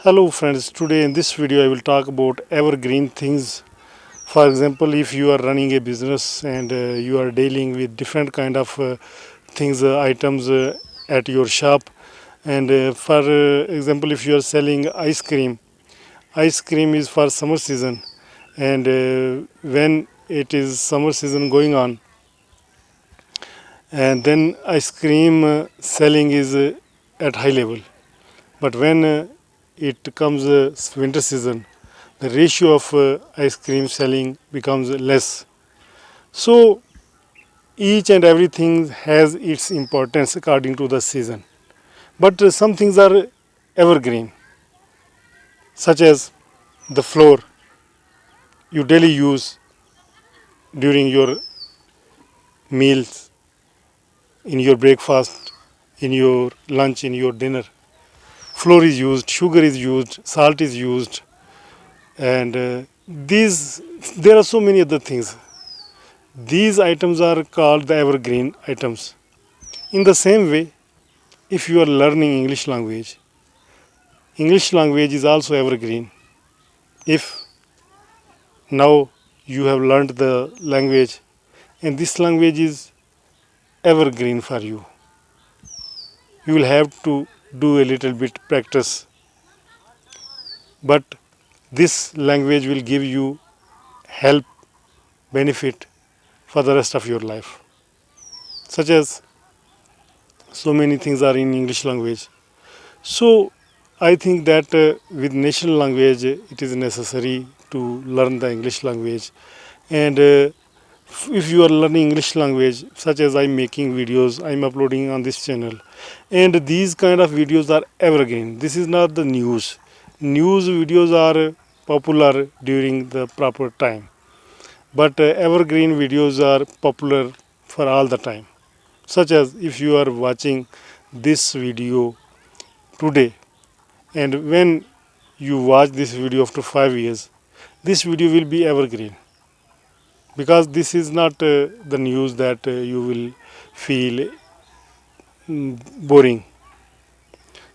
Hello friends, today in this video I will talk about evergreen things. For example, if you are running a business and you are dealing with different kind of things, items at your shop, and for example, if you are selling ice cream is for summer season, and when it is summer season going on, and then ice cream selling is at high level. But when it comes winter season, the ratio of ice cream selling becomes less. So each and everything has its importance according to the season. But some things are evergreen, such as the flour you daily use during your meals, in your breakfast, in your lunch, in your dinner. Flour is used, sugar is used, salt is used, and these there are so many other things. These items are called the evergreen items. In the same way, if you are learning English language is also evergreen. If now you have learned the language and this language is evergreen for you, you will have to do a little bit practice. But this language will give you help, benefit for the rest of your life. Such as so many things are in English language. So I think that with national language, it is necessary to learn the English language. And if you are learning English language, such as I'm making videos, I'm uploading on this channel, and these kind of videos are evergreen. This is not the news. News videos are popular during the proper time, but evergreen videos are popular for all the time. Such as if you are watching this video today, and when you watch this video after 5 years, this video will be evergreen, because this is not the news that you will feel boring.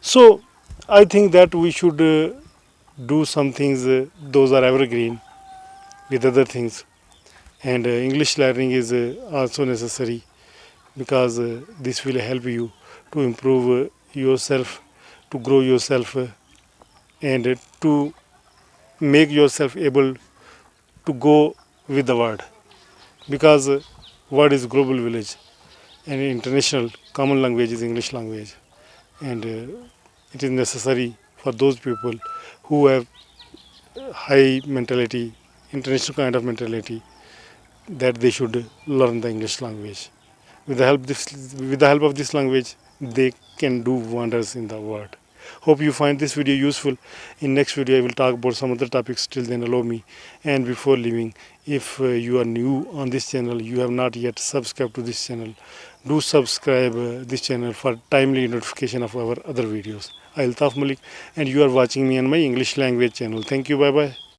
So I think that we should do some things, those are evergreen with other things. And English learning is also necessary, because this will help you to improve yourself, to grow yourself, and to make yourself able to go with the world, because word is global village and international common language is English language, and it is necessary for those people who have high mentality, international kind of mentality, that they should learn the English language. With the help of this language, they can do wonders in the world. Hope you find this video useful. In next video, I will talk about some other topics. Till then, allow me. And before leaving, if you are new on this channel, you have not yet subscribed to this channel, do subscribe this channel for timely notification of our other videos. Altaf Malik, and you are watching me on my English language channel. Thank you. Bye bye.